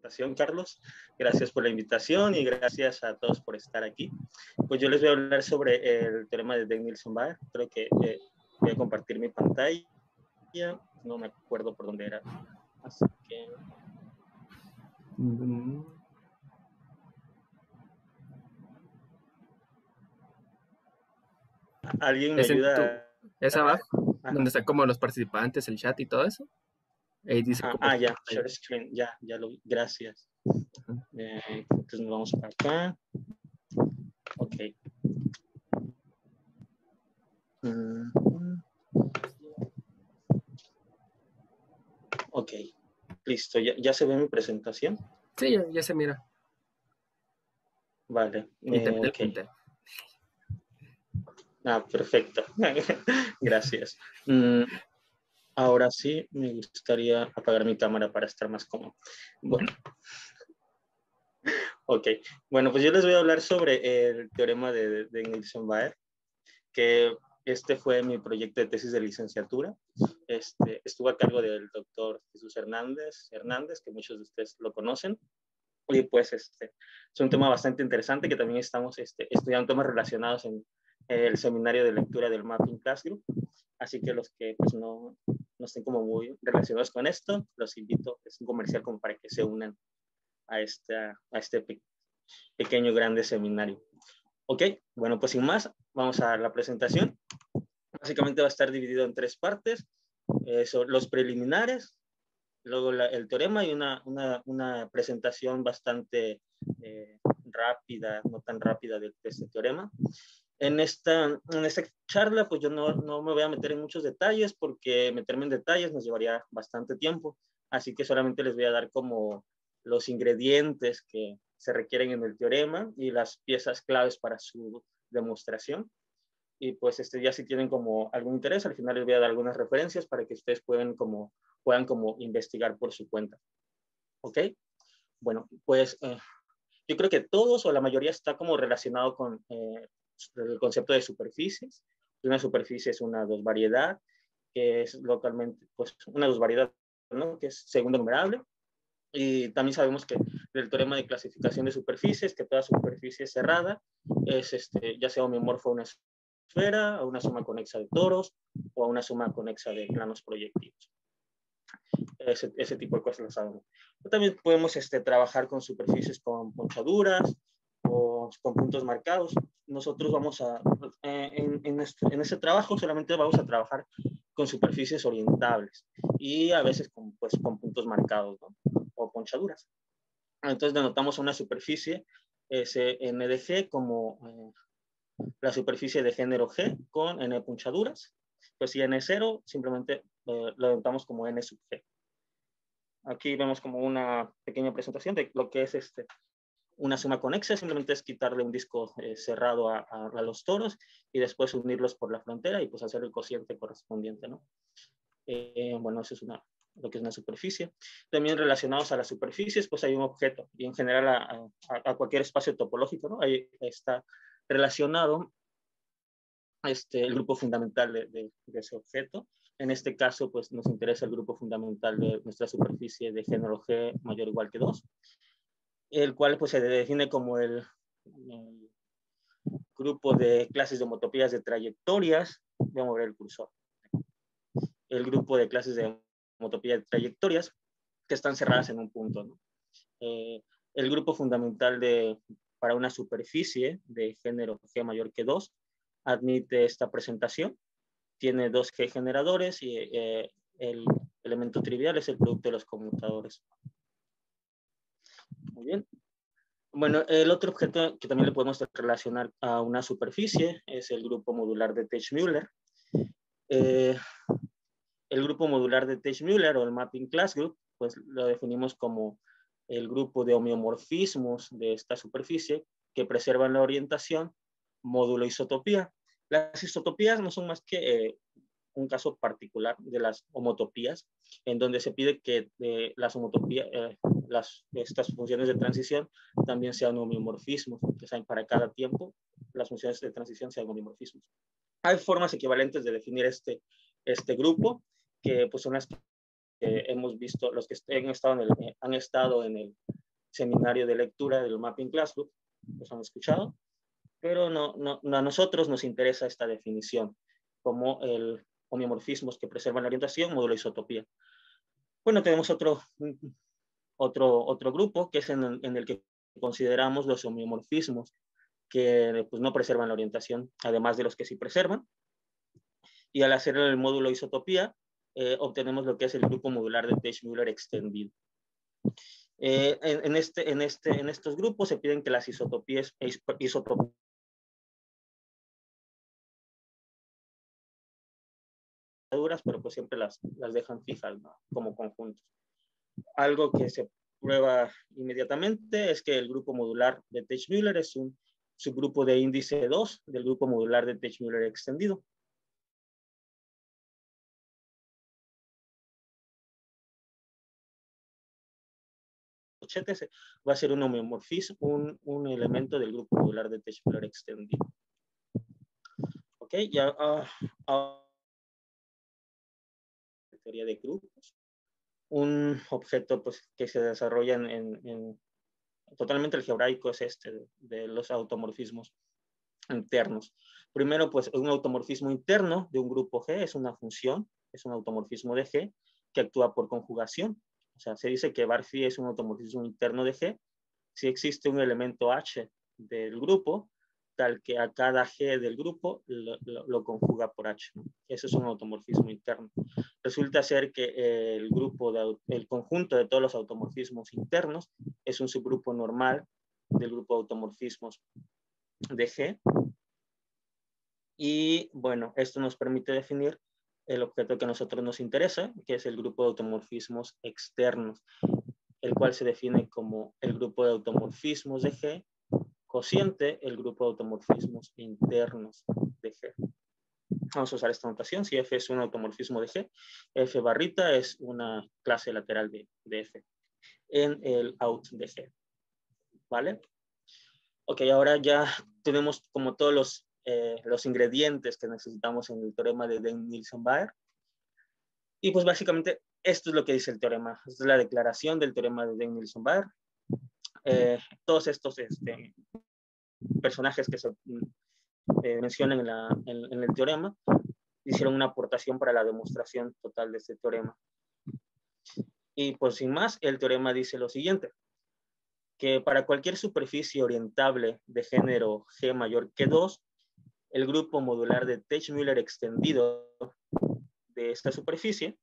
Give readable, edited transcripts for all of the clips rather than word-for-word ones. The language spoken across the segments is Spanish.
presentación, Carlos. Gracias por la invitación y gracias a todos por estar aquí. Pues yo les voy a hablar sobre el teorema de Deng-Nielsen-Baer. Creo que voy a compartir mi pantalla. No me acuerdo por dónde era. Así que... ¿Alguien me ayuda? ¿Es abajo? Ajá. Donde están como los participantes, el chat y todo eso. Ahí dice ya, share screen, ya lo vi, gracias. Entonces nos vamos para acá. Ok. Ok, listo, ¿ya se ve mi presentación? Sí, ya se mira. Vale, ok. Perfecto. Gracias. Ahora sí, me gustaría apagar mi cámara para estar más cómodo. Bueno. Ok, bueno, pues yo les voy a hablar sobre el teorema de Nielsen-Baer, que este fue mi proyecto de tesis de licenciatura. Estuvo a cargo del doctor Jesús Hernández, que muchos de ustedes lo conocen. Y pues es un tema bastante interesante que también estamos estudiando temas relacionados en el seminario de lectura del Mapping Class Group. Así que los que pues, no estén como muy relacionados con esto, los invito, es un comercial como para que se unan a este pequeño, grande seminario. Ok, bueno, pues sin más, vamos a la presentación. Básicamente va a estar dividido en 3 partes. Son los preliminares, luego el teorema y una presentación bastante rápida, no tan rápida de este teorema. En esta charla, pues yo no me voy a meter en muchos detalles porque meterme en detalles nos llevaría bastante tiempo, así que solamente les voy a dar como los ingredientes que se requieren en el teorema y las piezas claves para su demostración. Y pues ya si tienen como algún interés, al final les voy a dar algunas referencias para que ustedes puedan como investigar por su cuenta. ¿Ok? Bueno, pues yo creo que todos o la mayoría está como relacionado con el concepto de superficies. Una superficie es una variedad, que es localmente, pues una variedad, ¿no? Que es segundo numerable. Y también sabemos que del teorema de clasificación de superficies, que toda superficie cerrada es ya sea homeomorfo a una esfera, a una suma conexa de toros o a una suma conexa de planos proyectivos. Ese tipo de cosas lo sabemos. Pero también podemos trabajar con superficies con ponchaduras o con puntos marcados. Nosotros vamos en ese trabajo solamente vamos a trabajar con superficies orientables y a veces con puntos marcados, ¿no? O ponchaduras. Entonces denotamos una superficie SNDG como la superficie de género G con N punchaduras. Pues si N es 0, simplemente lo denotamos como N sub G. Aquí vemos como una pequeña presentación de lo que es una suma conexa. Simplemente es quitarle un disco cerrado a los toros y después unirlos por la frontera y pues hacer el cociente correspondiente, ¿no? Bueno, eso es lo que es una superficie. También relacionados a las superficies, pues hay un objeto y en general a cualquier espacio topológico, ¿no? Ahí está relacionado el grupo fundamental de ese objeto. En este caso, pues nos interesa el grupo fundamental de nuestra superficie de género G mayor o igual que 2, el cual pues se define como el grupo de clases de homotopías de trayectorias. Voy a mover el cursor. El grupo de clases de homotopía de trayectorias que están cerradas en un punto, ¿no? El grupo fundamental para una superficie de género G mayor que 2 admite esta presentación. Tiene 2 G generadores y el elemento trivial es el producto de los conmutadores. Muy bien. Bueno, el otro objeto que también le podemos relacionar a una superficie es el grupo modular de Teichmüller. El grupo modular de Teichmüller o el Mapping Class Group, pues lo definimos como el grupo de homeomorfismos de esta superficie que preservan la orientación, módulo isotopía. Las isotopías no son más que un caso particular de las homotopías, en donde se pide que las homotopías, estas funciones de transición también sean homeomorfismos, que sean para cada tiempo las funciones de transición sean homeomorfismos. Hay formas equivalentes de definir este grupo, que pues son las hemos visto, los que han estado en el seminario de lectura del Mapping Classroom, los han escuchado, pero a nosotros nos interesa esta definición como el homeomorfismos que preservan la orientación, módulo isotopía. Bueno, tenemos otro grupo que es en el que consideramos los homeomorfismos que pues, no preservan la orientación, además de los que sí preservan. Y al hacer el módulo isotopía, obtenemos lo que es el grupo modular de Teichmüller extendido. En estos grupos se piden que las isotopías pero pues siempre las dejan fijas, ¿no? Como conjuntos. Algo que se prueba inmediatamente es que el grupo modular de Teichmüller es un subgrupo de índice 2 del grupo modular de Teichmüller extendido. Va a ser un homeomorfismo, un elemento del grupo modular de Teichmüller extendido. Ok, ya teoría de grupos. Un objeto pues, que se desarrolla totalmente algebraico es de los automorfismos internos. Primero, pues un automorfismo interno de un grupo G es una función, es un automorfismo de G que actúa por conjugación. O sea, se dice que bar phi es un automorfismo interno de G si existe un elemento H del grupo tal que a cada G del grupo lo conjuga por H, ¿no? Eso es un automorfismo interno. Resulta ser que el conjunto de todos los automorfismos internos es un subgrupo normal del grupo de automorfismos de G. Y bueno, esto nos permite definir el objeto que a nosotros nos interesa, que es el grupo de automorfismos externos, el cual se define como el grupo de automorfismos de G cociente el grupo de automorfismos internos de G. Vamos a usar esta notación. Si F es un automorfismo de G, F barrita es una clase lateral de F en el out de G. ¿Vale? Ok, ahora ya tenemos como todos los ingredientes que necesitamos en el teorema de Deng-Nielsen-Baer. Y pues básicamente esto es lo que dice el teorema. Esta es la declaración del teorema de Deng-Nielsen-Baer. Todos estos personajes que se mencionan en el teorema hicieron una aportación para la demostración total de este teorema. Y pues sin más, el teorema dice lo siguiente, que para cualquier superficie orientable de género G mayor que 2, el grupo modular de Teichmüller extendido de esta superficie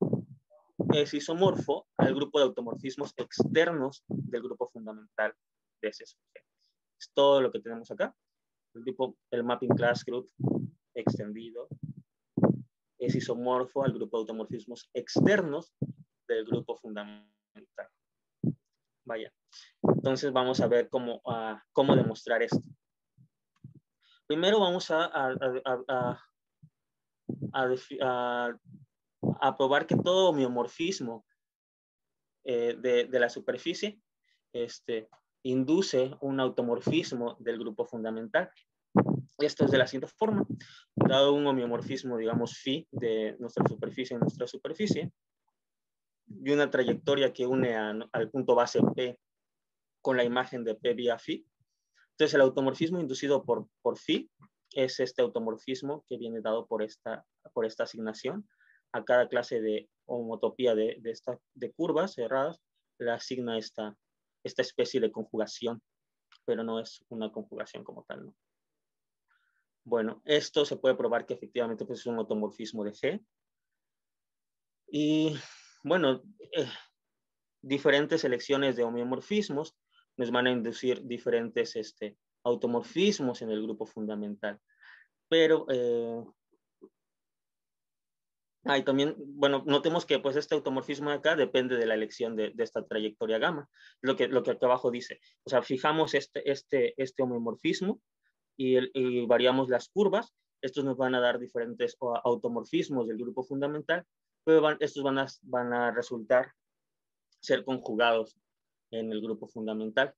es isomorfo al grupo de automorfismos externos del grupo fundamental de ese sujeto. Es todo lo que tenemos acá. El mapping class group extendido es isomorfo al grupo de automorfismos externos del grupo fundamental. Vaya. Entonces vamos a ver cómo demostrar esto. Primero vamos a probar que todo homeomorfismo de la superficie induce un automorfismo del grupo fundamental. Esto es de la siguiente forma. Dado un homeomorfismo, digamos, phi de nuestra superficie en nuestra superficie, y una trayectoria que une al punto base P con la imagen de P vía phi. Entonces, el automorfismo inducido por phi es este automorfismo que viene dado por esta asignación. A cada clase de homotopía de curvas cerradas le asigna esta especie de conjugación, pero no es una conjugación como tal, ¿no? Bueno, esto se puede probar que efectivamente pues, es un automorfismo de G. Y bueno, diferentes selecciones de homeomorfismos nos van a inducir diferentes automorfismos en el grupo fundamental. Pero también, bueno, notemos que pues este automorfismo de acá depende de la elección de esta trayectoria gamma, lo que acá abajo dice. O sea, fijamos este homeomorfismo y variamos las curvas. Estos nos van a dar diferentes automorfismos del grupo fundamental, pero estos van a resultar ser conjugados en el grupo fundamental.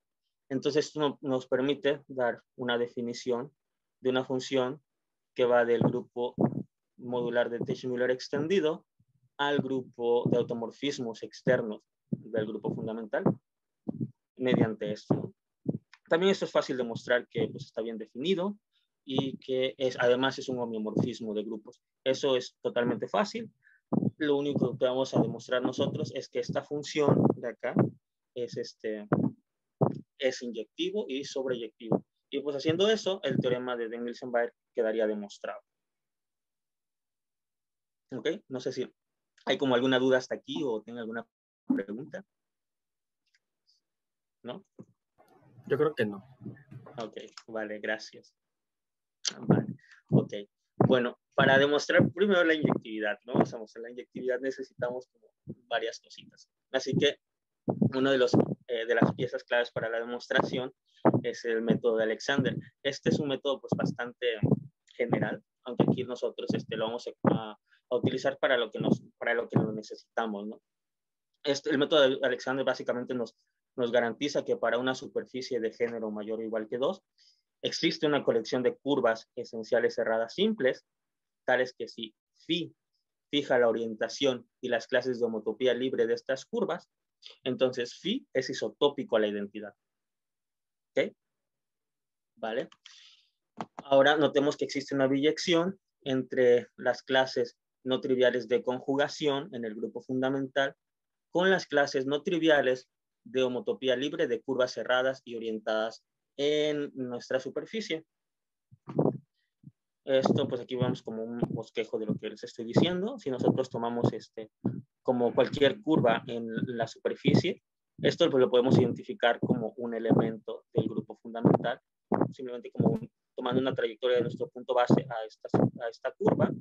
Entonces, esto nos permite dar una definición de una función que va del grupo modular de Teichmüller extendido al grupo de automorfismos externos del grupo fundamental mediante esto, ¿no? También esto es fácil de mostrar que pues, está bien definido y que además es un homeomorfismo de grupos. Eso es totalmente fácil. Lo único que vamos a demostrar nosotros es que esta función de acá es inyectivo y sobreyectivo. Y pues haciendo eso, el teorema de Danielson-Baer quedaría demostrado. ¿Ok? No sé si hay como alguna duda hasta aquí o tenga alguna pregunta. ¿No? Yo creo que no. Ok, vale, gracias. Vale, ok. Bueno, para demostrar primero la inyectividad, ¿no? Vamos a mostrar la inyectividad, necesitamos como varias cositas. Así que uno de las piezas claves para la demostración es el método de Alexander. Este es un método pues bastante general, aunque aquí nosotros lo vamos a utilizar para lo que lo necesitamos, ¿no? El método de Alexander básicamente nos garantiza que para una superficie de género mayor o igual que 2, existe una colección de curvas esenciales cerradas simples, tales que si phi fija la orientación y las clases de homotopía libre de estas curvas, entonces phi es isotópico a la identidad. ¿Ok? ¿Vale? Ahora notemos que existe una biyección entre las clases no triviales de conjugación en el grupo fundamental con las clases no triviales de homotopía libre de curvas cerradas y orientadas en nuestra superficie. Esto, pues aquí vemos como un bosquejo de lo que les estoy diciendo. Si nosotros tomamos como cualquier curva en la superficie, esto pues, lo podemos identificar como un elemento del grupo fundamental, simplemente como tomando una trayectoria de nuestro punto base a esta curva.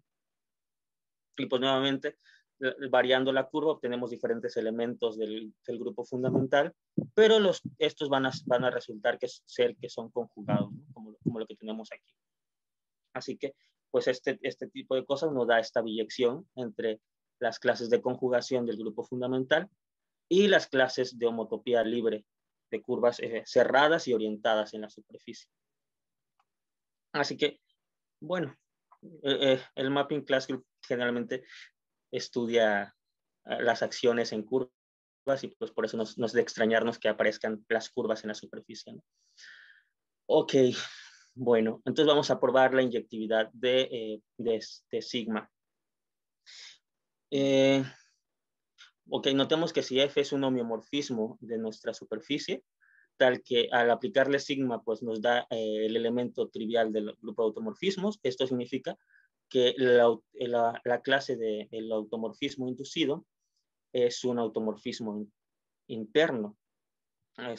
Y pues nuevamente, variando la curva, obtenemos diferentes elementos del grupo fundamental, pero estos van a resultar ser que son conjugados, ¿no? como lo que tenemos aquí. Así que, pues este tipo de cosas nos da esta biyección entre las clases de conjugación del grupo fundamental y las clases de homotopía libre de curvas cerradas y orientadas en la superficie. Así que, bueno, el Mapping Class Group generalmente estudia las acciones en curvas y pues por eso nos de extrañarnos que aparezcan las curvas en la superficie, ¿no? Ok, bueno, entonces vamos a probar la inyectividad de sigma. Ok, notemos que si F es un homeomorfismo de nuestra superficie, tal que al aplicarle sigma, pues nos da el elemento trivial del grupo de automorfismos. Esto significa que la clase del automorfismo inducido es un automorfismo interno.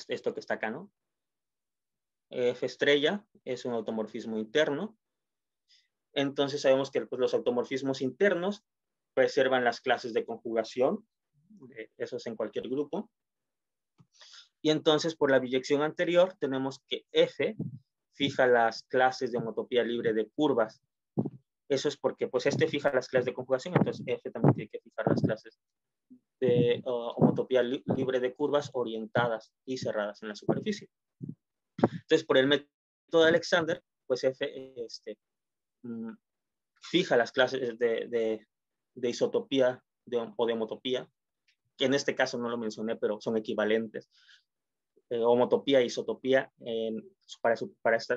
Esto que está acá, ¿no? F estrella es un automorfismo interno. Entonces sabemos que pues, los automorfismos internos preservan las clases de conjugación, eso es en cualquier grupo. Y entonces por la biyección anterior tenemos que F fija las clases de homotopía libre de curvas. Eso es porque pues fija las clases de conjugación, entonces F también tiene que fijar las clases de homotopía libre de curvas orientadas y cerradas en la superficie. Entonces por el método de Alexander, pues F fija las clases de isotopía o de homotopía, que en este caso no lo mencioné, pero son equivalentes. Homotopía e isotopía para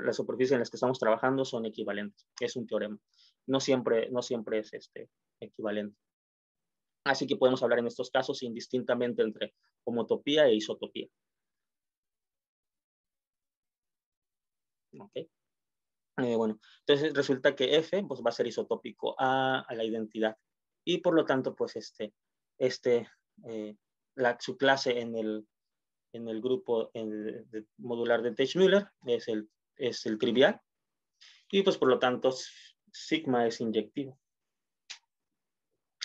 la superficie en la que estamos trabajando son equivalentes. Es un teorema. No siempre es equivalente. Así que podemos hablar en estos casos indistintamente entre homotopía e isotopía. ¿Ok? Bueno, entonces resulta que F pues, va a ser isotópico a la identidad. Y por lo tanto, pues su clase en el grupo modular de Teichmüller es el trivial. Y pues por lo tanto, sigma es inyectivo.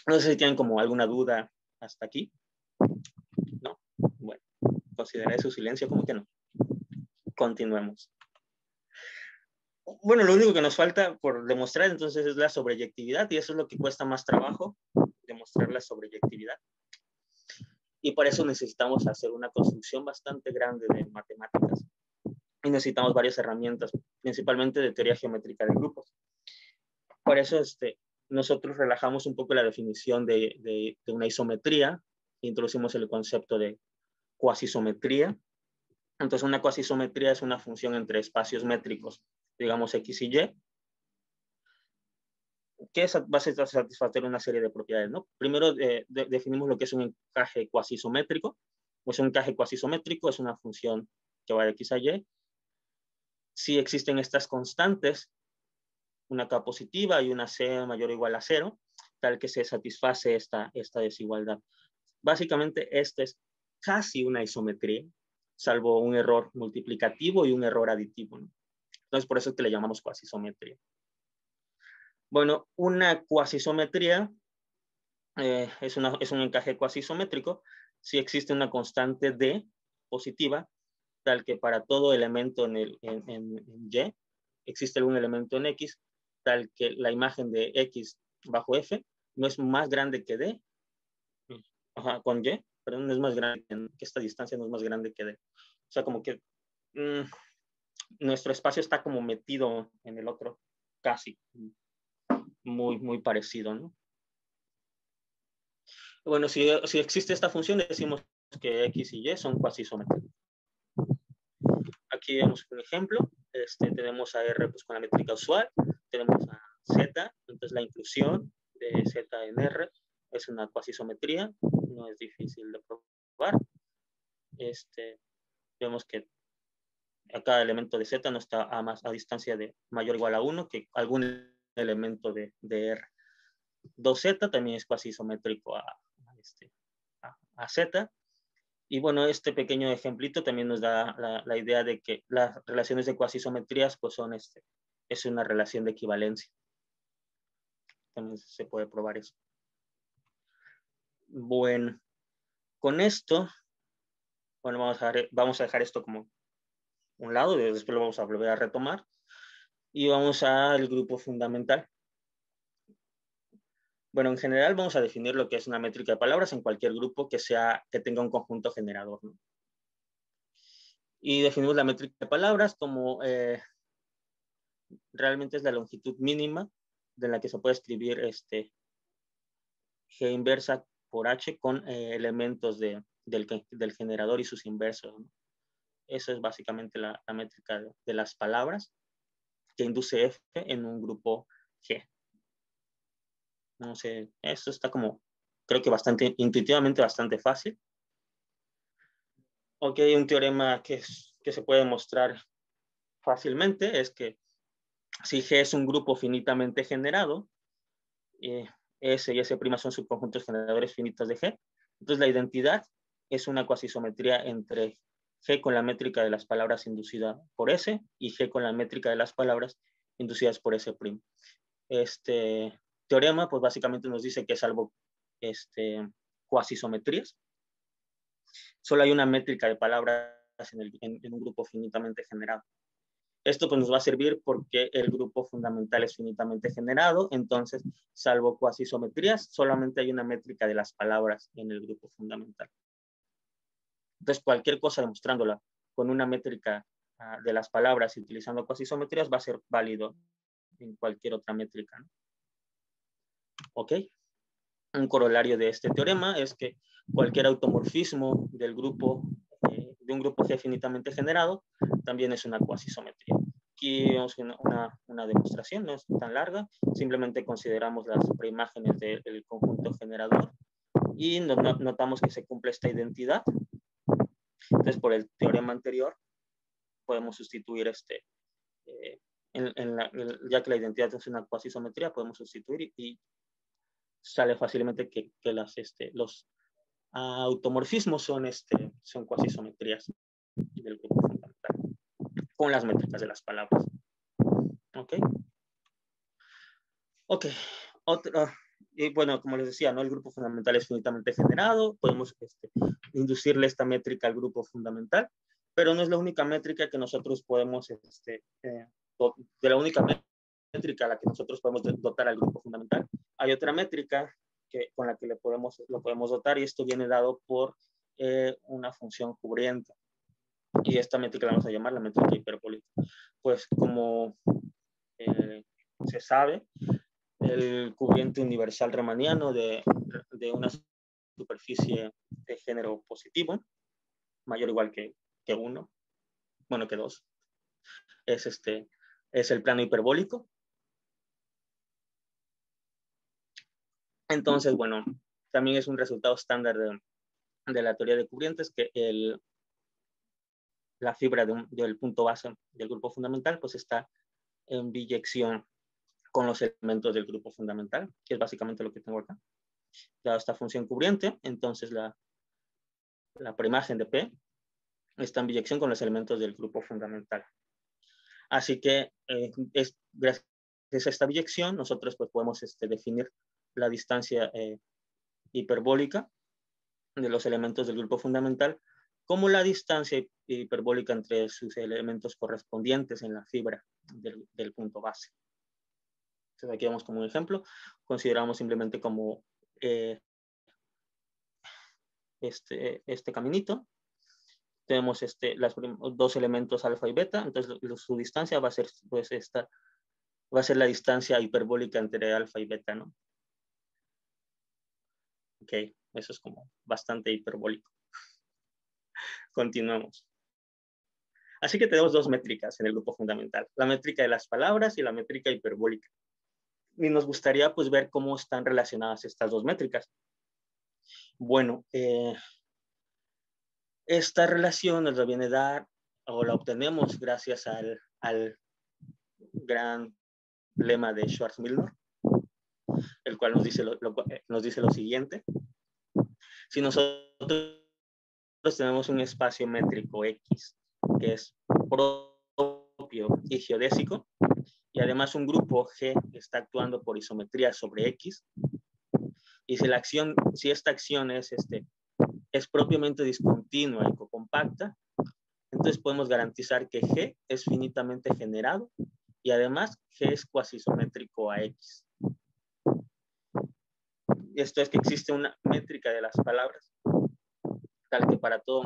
No sé si tienen como alguna duda hasta aquí. ¿No? Bueno, consideraré su silencio como que no. Continuemos. Bueno, lo único que nos falta por demostrar entonces es la sobreyectividad y eso es lo que cuesta más trabajo, demostrar la sobreyectividad. Y para eso necesitamos hacer una construcción bastante grande de matemáticas y necesitamos varias herramientas, principalmente de teoría geométrica de grupos. Por eso nosotros relajamos un poco la definición de una isometría, introducimos el concepto de cuasisometría. Entonces, una cuasisometría es una función entre espacios métricos, digamos X y Y, que va a satisfacer una serie de propiedades, ¿no? Primero definimos lo que es un encaje cuasisométrico. Pues un encaje cuasisométrico es una función que va de X a Y. Si existen estas constantes, una K positiva y una C mayor o igual a 0, tal que se satisface esta desigualdad. Básicamente, esta es casi una isometría, salvo un error multiplicativo y un error aditivo, ¿no? Entonces, por eso es que le llamamos cuasisometría. Bueno, una cuasisometría es un encaje cuasisométrico si existe una constante D positiva, tal que para todo elemento en Y existe algún elemento en X, tal que la imagen de X bajo F no es más grande que D, con Y, pero no es más grande, que esta distancia no es más grande que D. O sea, como que nuestro espacio está como metido en el otro, casi, muy, muy parecido, ¿no? Bueno, si existe esta función, decimos que X y Y son cuasisométricos. Aquí vemos un ejemplo. Tenemos a R pues, con la métrica usual, tenemos a Z, entonces la inclusión de Z en R es una cuasisometría, no es difícil de probar. Vemos que a cada elemento de Z no está a distancia de mayor o igual a 1 que algún elemento de R. 2Z también es cuasisométrico a Z. Y bueno, este pequeño ejemplito también nos da la idea de que las relaciones de cuasisometrías pues son es una relación de equivalencia. También se puede probar eso. Bueno, con esto, bueno, vamos a dejar esto como un lado, después lo vamos a volver a retomar. Y vamos al grupo fundamental. Bueno, en general vamos a definir lo que es una métrica de palabras en cualquier grupo que tenga un conjunto generador, ¿no? Y definimos la métrica de palabras como realmente es la longitud mínima de la que se puede escribir G inversa por H con elementos del generador y sus inversos, ¿no? Esa es básicamente la métrica de las palabras que induce F en un grupo G. No sé, eso está como, creo que intuitivamente bastante fácil. Ok, un teorema que se puede mostrar fácilmente es que si G es un grupo finitamente generado, S y S' son subconjuntos generadores finitos de G, entonces la identidad es una cuasisometría entre G con la métrica de las palabras inducida por S y G con la métrica de las palabras inducidas por S'. Este teorema, pues básicamente nos dice que salvo cuasisometrías, solo hay una métrica de palabras en un grupo finitamente generado. Esto pues nos va a servir porque el grupo fundamental es finitamente generado, entonces, salvo cuasisometrías, solamente hay una métrica de las palabras en el grupo fundamental. Entonces, cualquier cosa demostrándola con una métrica de las palabras y utilizando cuasisometrías va a ser válido en cualquier otra métrica, ¿no? ¿Ok? Un corolario de este teorema es que cualquier automorfismo de un grupo G finitamente generado también es una cuasisometría. Aquí vemos una demostración, no es tan larga, simplemente consideramos las preimágenes del conjunto generador y notamos que se cumple esta identidad. Entonces, por el teorema anterior, podemos sustituir ya que la identidad es una cuasisometría, podemos sustituir y sale fácilmente que los automorfismos son cuasisometrías del grupo fundamental con las métricas de las palabras. ¿Ok? Ok. Y bueno, como les decía, ¿no? El grupo fundamental es finitamente generado, podemos inducirle esta métrica al grupo fundamental, pero no es la única métrica que nosotros podemos, de la única métrica a la que nosotros podemos dotar al grupo fundamental. Hay otra métrica con la que lo podemos dotar y esto viene dado por una función cubriente. Y esta métrica la vamos a llamar la métrica hiperbólica. Pues como se sabe, el cubriente universal riemanniano de una superficie de género positivo, mayor o igual que 1, bueno, que 2. Es el plano hiperbólico. Entonces, bueno, también es un resultado estándar de la teoría de cubrientes que la fibra del punto base del grupo fundamental pues está en biyección con los elementos del grupo fundamental, que es básicamente lo que tengo acá. Dado esta función cubriente, entonces la preimagen de P está en biyección con los elementos del grupo fundamental. Así que gracias a esta biyección nosotros pues podemos definir la distancia hiperbólica de los elementos del grupo fundamental como la distancia hiperbólica entre sus elementos correspondientes en la fibra del punto base. Entonces aquí vamos como un ejemplo, consideramos simplemente como este caminito, tenemos los dos elementos alfa y beta, entonces su distancia va a ser pues va a ser la distancia hiperbólica entre alfa y beta, ¿no? Ok, eso es como bastante hiperbólico. Continuamos. Así que tenemos dos métricas en el grupo fundamental, la métrica de las palabras y la métrica hiperbólica. Y nos gustaría pues ver cómo están relacionadas estas dos métricas. Bueno, esta relación nos la viene a dar o la obtenemos gracias al gran lema de Schwarzschild, el cual nos dice lo siguiente. Si nosotros tenemos un espacio métrico X que es propio y geodésico, y además un grupo G está actuando por isometría sobre X, y si esta acción es propiamente discontinua y cocompacta, entonces podemos garantizar que G es finitamente generado y además G es cuasisométrico a X. Esto es que existe una métrica de las palabras, tal que para todo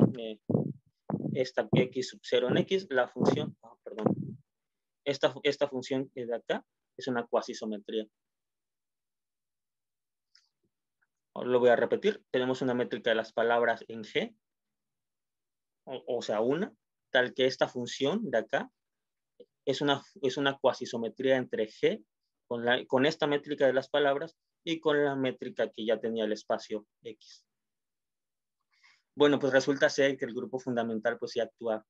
esta X sub 0 en X, la función, esta función de acá es una cuasisometría. Ahora lo voy a repetir, tenemos una métrica de las palabras en G, o sea, tal que esta función de acá es una cuasisometría entre G con esta métrica de las palabras y con la métrica que ya tenía el espacio X. Bueno, pues resulta ser que el grupo fundamental pues sí actúa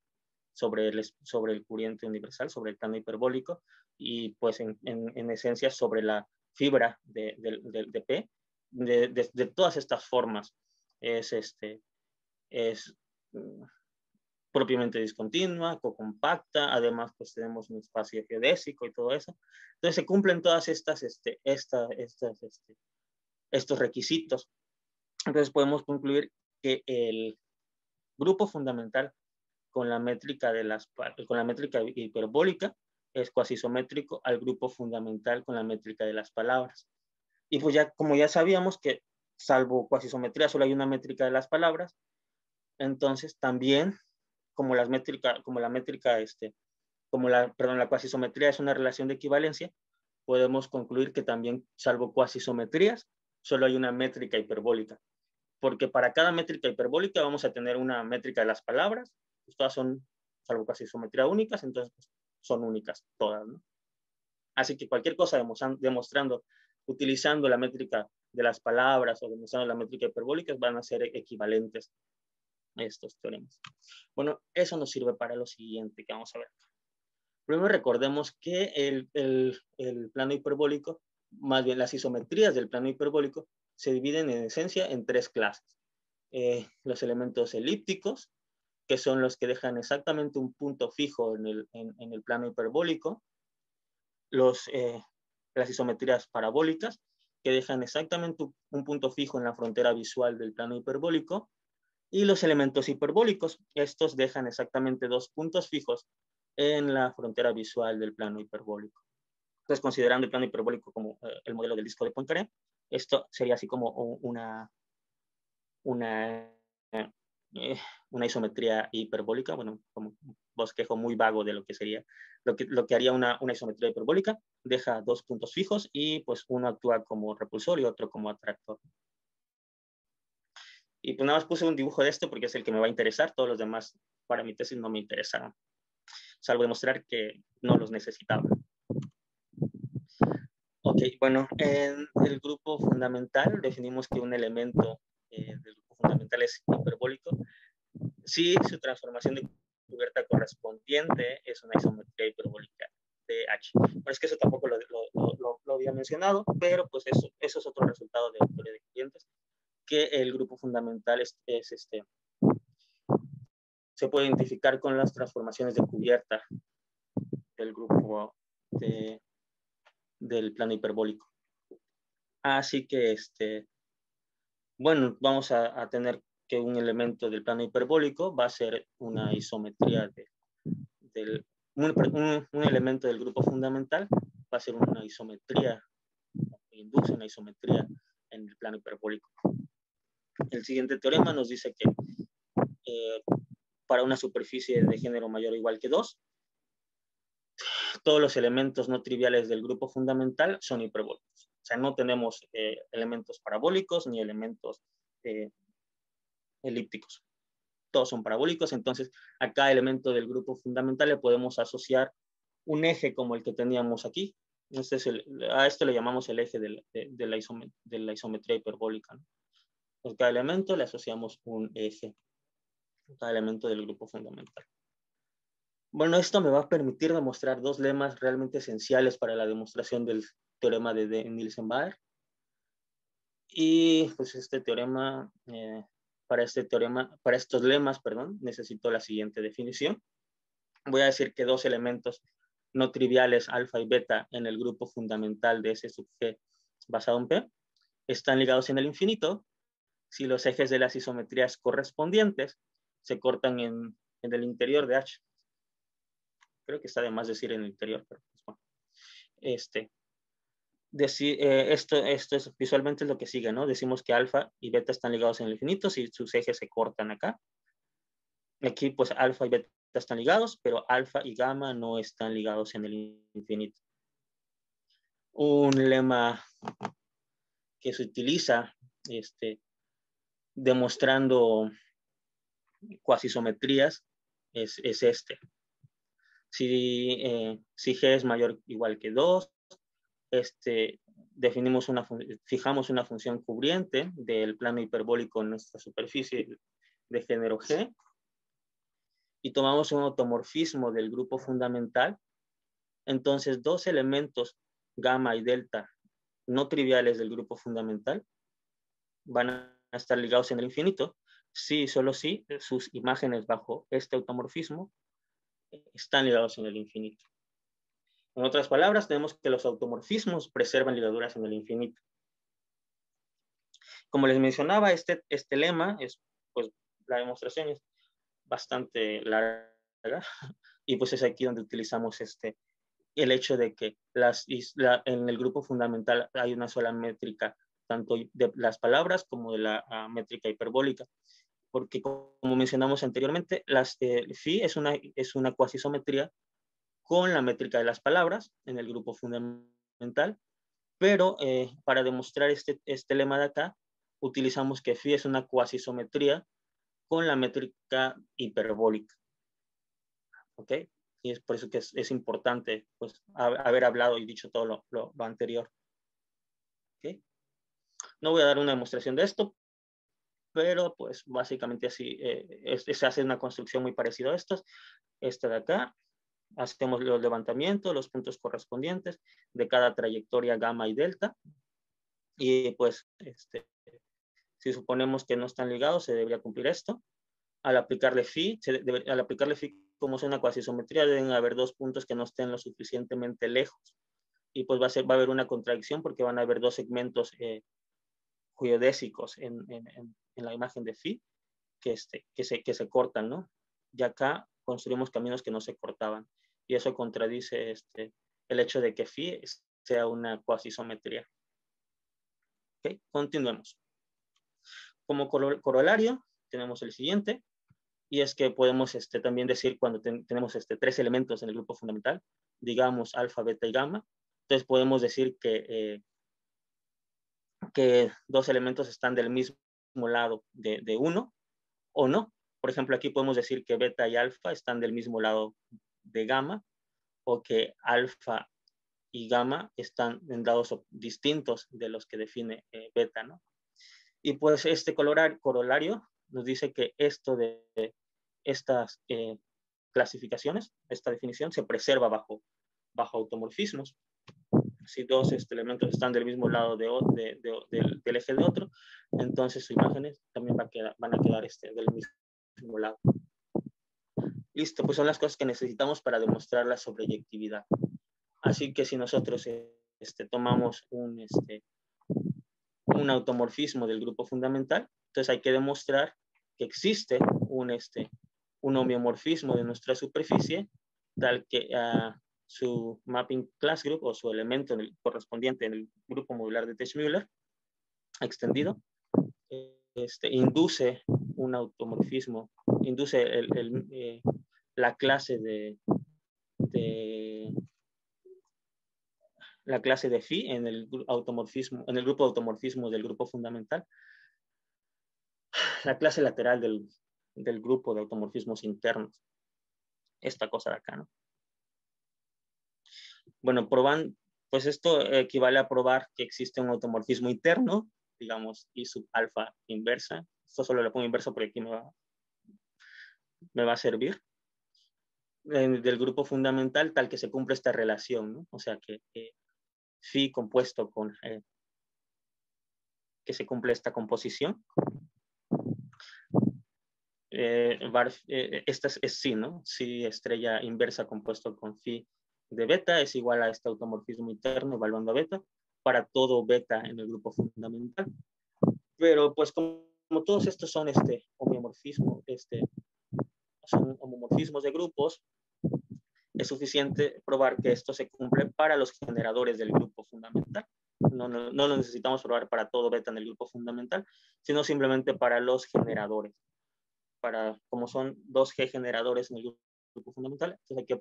sobre el cubriente universal, sobre el plano hiperbólico y pues en esencia sobre la fibra de P de todas estas formas. Es propiamente discontinua, cocompacta, además pues tenemos un espacio geodésico y todo eso. Entonces se cumplen todas estos requisitos. Entonces podemos concluir que el grupo fundamental con la métrica hiperbólica es cuasisométrico al grupo fundamental con la métrica de las palabras. Y pues como ya sabíamos que salvo cuasisometría solo hay una métrica de las palabras, entonces también como la cuasisometría es una relación de equivalencia, podemos concluir que también, salvo cuasisometrías, solo hay una métrica hiperbólica. Porque para cada métrica hiperbólica vamos a tener una métrica de las palabras, pues todas son, salvo cuasisometría únicas, entonces pues, son únicas todas, ¿no? Así que cualquier cosa demostrando, utilizando la métrica de las palabras o demostrando la métrica hiperbólica van a ser equivalentes estos teoremas. Bueno, eso nos sirve para lo siguiente que vamos a ver. Primero recordemos que el plano hiperbólico, más bien las isometrías del plano hiperbólico, se dividen en esencia en tres clases. Los elementos elípticos, que son los que dejan exactamente un punto fijo en el plano hiperbólico. Las isometrías parabólicas, que dejan exactamente un punto fijo en la frontera visual del plano hiperbólico. Y los elementos hiperbólicos, estos dejan exactamente dos puntos fijos en la frontera visual del plano hiperbólico. Entonces, considerando el plano hiperbólico como el modelo del disco de Poincaré, esto sería así como una isometría hiperbólica, bueno, como un bosquejo muy vago de lo que sería lo que haría una isometría hiperbólica, deja dos puntos fijos y pues uno actúa como repulsor y otro como atractor. Y pues nada más puse un dibujo de esto porque es el que me va a interesar, todos los demás para mi tesis no me interesaron, salvo demostrar que no los necesitaba. Ok, bueno, en el grupo fundamental definimos que un elemento del grupo fundamental es hiperbólico si su transformación de cubierta correspondiente es una isometría hiperbólica de H. Bueno, es que eso tampoco lo había mencionado, pero pues eso es otro resultado de la teoría de corrientes, que el grupo fundamental se puede identificar con las transformaciones de cubierta del grupo del plano hiperbólico. Así que, bueno, vamos a tener que un elemento del plano hiperbólico va a ser una isometría un elemento del grupo fundamental va a ser una isometría, induce una isometría en el plano hiperbólico. El siguiente teorema nos dice que para una superficie de género mayor o igual que 2, todos los elementos no triviales del grupo fundamental son hiperbólicos. O sea, no tenemos elementos parabólicos ni elementos elípticos. Todos son parabólicos, entonces a cada elemento del grupo fundamental le podemos asociar un eje como el que teníamos aquí. A esto le llamamos el eje de la isometría hiperbólica, ¿no? A cada elemento le asociamos un eje, a cada elemento del grupo fundamental. Bueno, esto me va a permitir demostrar dos lemas realmente esenciales para la demostración del teorema de Nielsen-Baer. Y pues para estos lemas, necesito la siguiente definición. Voy a decir que dos elementos no triviales, alfa y beta, en el grupo fundamental de S sub G basado en P, están ligados en el infinito si los ejes de las isometrías correspondientes se cortan en el interior de H. Creo que está de más decir en el interior, pero pues bueno. Esto es visualmente lo que sigue, ¿no? Decimos que alfa y beta están ligados en el infinito si sus ejes se cortan acá. Aquí pues alfa y beta están ligados, pero alfa y gamma no están ligados en el infinito. Un lema que se utiliza demostrando cuasisometrías es este. Si G es mayor o igual que 2, fijamos una función cubriente del plano hiperbólico en nuestra superficie de género G y tomamos un automorfismo del grupo fundamental, entonces dos elementos gamma y delta no triviales del grupo fundamental van a estar ligados en el infinito si, solo si, sus imágenes bajo este automorfismo están ligados en el infinito. En otras palabras, tenemos que los automorfismos preservan ligaduras en el infinito. Como les mencionaba, este lema pues la demostración es bastante larga y pues es aquí donde utilizamos el hecho de que en el grupo fundamental hay una sola métrica, tanto de las palabras como de la métrica hiperbólica, porque como mencionamos anteriormente, phi es una cuasisometría con la métrica de las palabras en el grupo fundamental, pero para demostrar este lema de acá, utilizamos que phi es una cuasisometría con la métrica hiperbólica. ¿Ok? Y es por eso que es importante pues, haber hablado y dicho todo lo anterior. ¿Okay? No voy a dar una demostración de esto, pero pues básicamente así se hace una construcción muy parecida a estos. Esta de acá, hacemos los levantamientos, los puntos correspondientes de cada trayectoria gamma y delta. Y pues si suponemos que no están ligados, se debería cumplir esto. Al aplicarle phi como es una cuasisometría, deben haber dos puntos que no estén lo suficientemente lejos. Y pues va a haber una contradicción porque van a haber dos segmentos geodésicos en la imagen de phi que se cortan, ¿no? Y acá construimos caminos que no se cortaban. Y eso contradice el hecho de que phi sea una cuasisometría. ¿Ok? Continuemos. Como corolario, tenemos el siguiente. y es que podemos también decir cuando tenemos tres elementos en el grupo fundamental, digamos alfa, beta y gamma, entonces podemos decir que dos elementos están del mismo lado de uno o no. Por ejemplo, aquí podemos decir que beta y alfa están del mismo lado de gamma, o que alfa y gamma están en lados distintos de los que define beta, ¿no? Y pues este corolario nos dice que esto de estas clasificaciones, esta definición, se preserva bajo automorfismos. Si dos elementos están del mismo lado del eje de otro, entonces sus imágenes también van a quedar del mismo lado. Listo, pues son las cosas que necesitamos para demostrar la sobreyectividad. Así que si nosotros tomamos un automorfismo del grupo fundamental, entonces hay que demostrar que existe un homeomorfismo de nuestra superficie, tal que su mapping class group o su elemento correspondiente en el grupo modular de Teichmüller extendido, induce un automorfismo, induce la clase la clase de phi en el automorfismo, en el grupo de automorfismo del grupo fundamental, la clase lateral del grupo de automorfismos internos, esta cosa de acá, ¿no? Bueno, pues esto equivale a probar que existe un automorfismo interno, digamos, y sub alfa inversa. Esto solo le pongo inverso porque aquí me va a servir. Del grupo fundamental, tal que se cumple esta relación, ¿no? O sea, que phi compuesto con que se cumple esta composición. Esta es psi, ¿no? Psi estrella inversa compuesto con phi de beta es igual a este automorfismo interno evaluando a beta para todo beta en el grupo fundamental. Pero pues como todos estos son homeomorfismos, son homomorfismos de grupos, es suficiente probar que esto se cumple para los generadores del grupo fundamental. No lo necesitamos probar para todo beta en el grupo fundamental, sino simplemente para los generadores. Como son 2G generadores en el grupo fundamental, entonces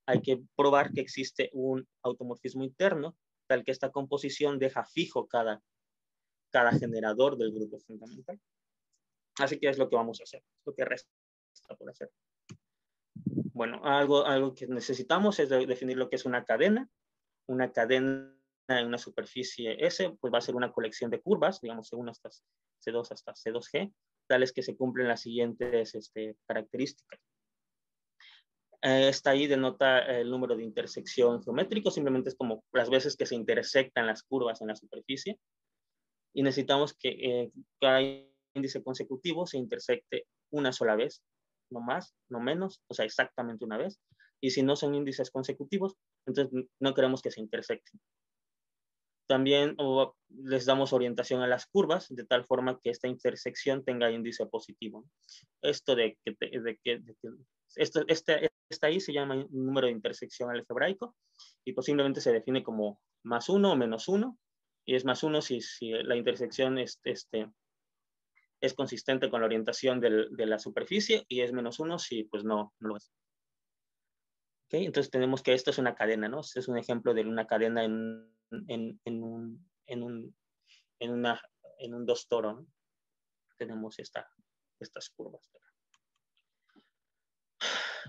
hay que probar que existe un automorfismo interno, tal que esta composición deja fijo cada generador del grupo fundamental. Así que es lo que vamos a hacer, es lo que resta por hacer. Bueno, algo que necesitamos es definir lo que es una cadena. Una cadena en una superficie S, pues va a ser una colección de curvas, digamos, C1 hasta C2 hasta C2G, tales que se cumplen las siguientes características. Esta ahí denota el número de intersección geométrico, simplemente es como las veces que se intersectan las curvas en la superficie. Y necesitamos que cada índice consecutivo se intersecte una sola vez, no más, no menos, o sea, exactamente una vez. Y si no son índices consecutivos, entonces no queremos que se intersecten. También les damos orientación a las curvas, de tal forma que esta intersección tenga índice positivo. Esto esta ahí se llama número de intersección algebraico y posiblemente se define como +1 o -1, y es +1 si la intersección es consistente con la orientación de la superficie, y es -1 si pues no lo es. ¿Okay? Entonces tenemos que esto es una cadena, ¿no? Este es un ejemplo de una cadena en un dos toro, ¿no? Tenemos estas curvas.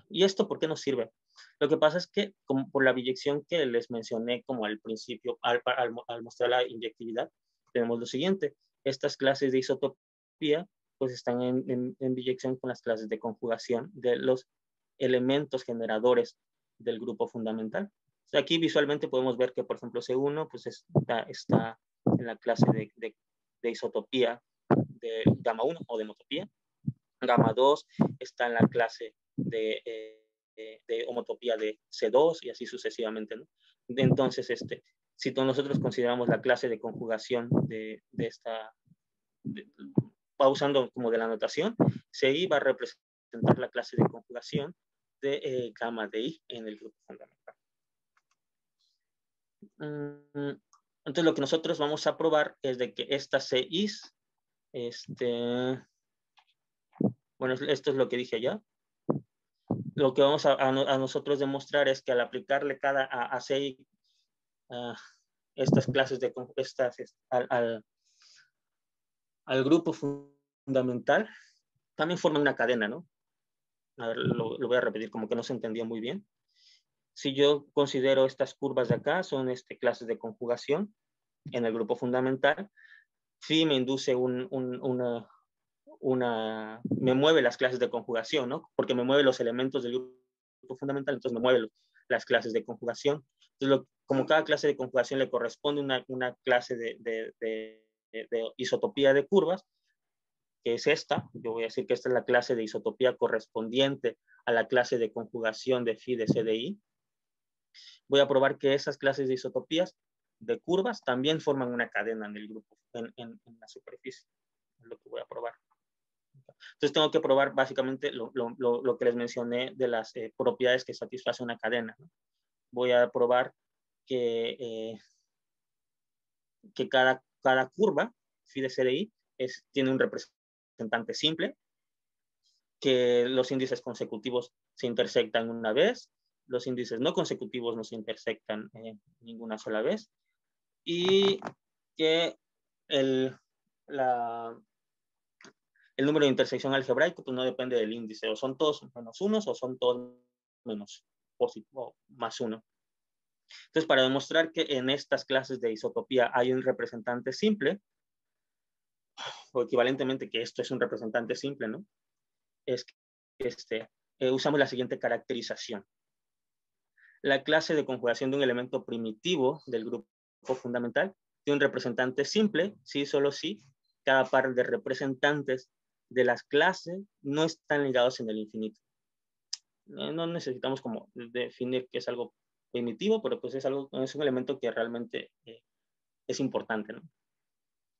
¿Y esto por qué nos sirve? Lo que pasa es que, como por la biyección que les mencioné como al principio, al mostrar la inyectividad, tenemos lo siguiente. Estas clases de isotopía pues están en biyección con las clases de conjugación de los elementos generadores del grupo fundamental. O sea, aquí visualmente podemos ver que, por ejemplo, C1 pues está en la clase de isotopía de gamma 1 o de homotopía. Gamma 2 está en la clase de homotopía de C2 y así sucesivamente, ¿no? Entonces, si nosotros consideramos la clase de conjugación de esta, va usando como de la notación, CI va a representar la clase de conjugación de gamma de I en el grupo fundamental. Entonces, lo que nosotros vamos a probar es de que estas CIs, bueno, Bueno, esto es lo que dije ya. Lo que vamos a nosotros demostrar es que al aplicarle a estas clases de al grupo fundamental, también forman una cadena, ¿no? A ver, lo voy a repetir, como que no se entendía muy bien. Si yo considero estas curvas de acá, son clases de conjugación en el grupo fundamental, phi me induce me mueve las clases de conjugación, ¿no? Porque me mueve los elementos del grupo fundamental, entonces me mueve las clases de conjugación. Entonces, como cada clase de conjugación le corresponde una clase de isotopía de curvas, que es esta, yo voy a decir que esta es la clase de isotopía correspondiente a la clase de conjugación de phi de CDI. Voy a probar que esas clases de isotopías de curvas también forman una cadena en el grupo, en la superficie. Es lo que voy a probar. Entonces tengo que probar básicamente lo que les mencioné de las propiedades que satisface una cadena, ¿no? Voy a probar que cada curva, phi de CDI, tiene un representante simple, que los índices consecutivos se intersectan una vez, los índices no consecutivos no se intersectan ninguna sola vez, y que el número de intersección algebraico pues no depende del índice, o son todos menos unos o son todos menos o más uno. Entonces, para demostrar que en estas clases de isotopía hay un representante simple, o equivalentemente que esto es un representante simple, ¿no? Es que usamos la siguiente caracterización. La clase de conjugación de un elemento primitivo del grupo fundamental tiene un representante simple, sí, solo sí, cada par de representantes de las clases no están ligados en el infinito. No necesitamos como definir que es algo primitivo, pero pues es un elemento que realmente es importante, ¿no?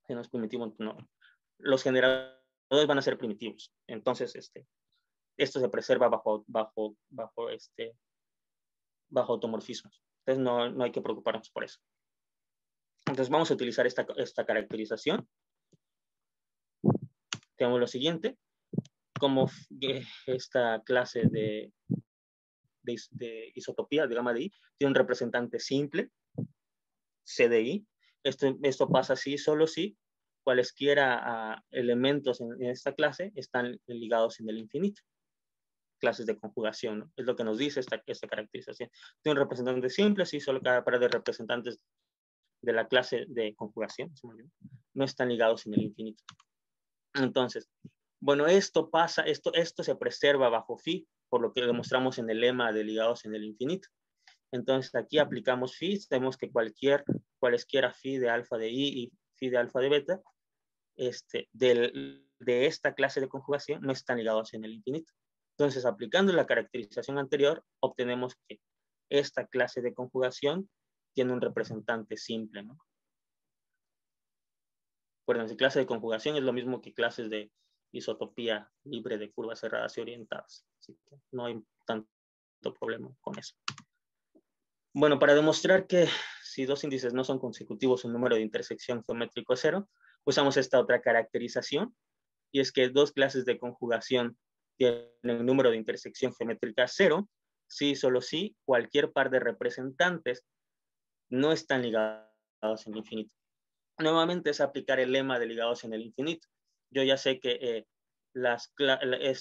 Si no es primitivo, no. Los generadores van a ser primitivos. Entonces, esto se preserva bajo automorfismos. Entonces, no hay que preocuparnos por eso. Entonces, vamos a utilizar esta caracterización. Tenemos lo siguiente. Como esta clase de isotopía de gamma de I tiene un representante simple, CDI. Esto pasa así solo si cualesquiera elementos en esta clase están ligados en el infinito. Clases de conjugación, ¿no? Es lo que nos dice esta caracterización. Tiene un representante simple, si solo cada par de representantes de la clase de conjugación no están ligados en el infinito. Entonces, bueno, esto se preserva bajo phi, por lo que demostramos en el lema de ligados en el infinito. Entonces, aquí aplicamos phi, sabemos que cualesquiera phi de alfa de i y phi de alfa de beta, de esta clase de conjugación no están ligados en el infinito. Entonces, aplicando la caracterización anterior, obtenemos que esta clase de conjugación tiene un representante simple, ¿no? Acuérdense, clase de conjugación es lo mismo que clases de isotopía libre de curvas cerradas y orientadas. Así que no hay tanto problema con eso. Bueno, para demostrar que si dos índices no son consecutivos, un número de intersección geométrico es cero, usamos esta otra caracterización, y es que dos clases de conjugación tienen número de intersección geométrica cero, si solo si cualquier par de representantes no están ligados en el infinito. Nuevamente es aplicar el lema de ligados en el infinito. Yo ya sé que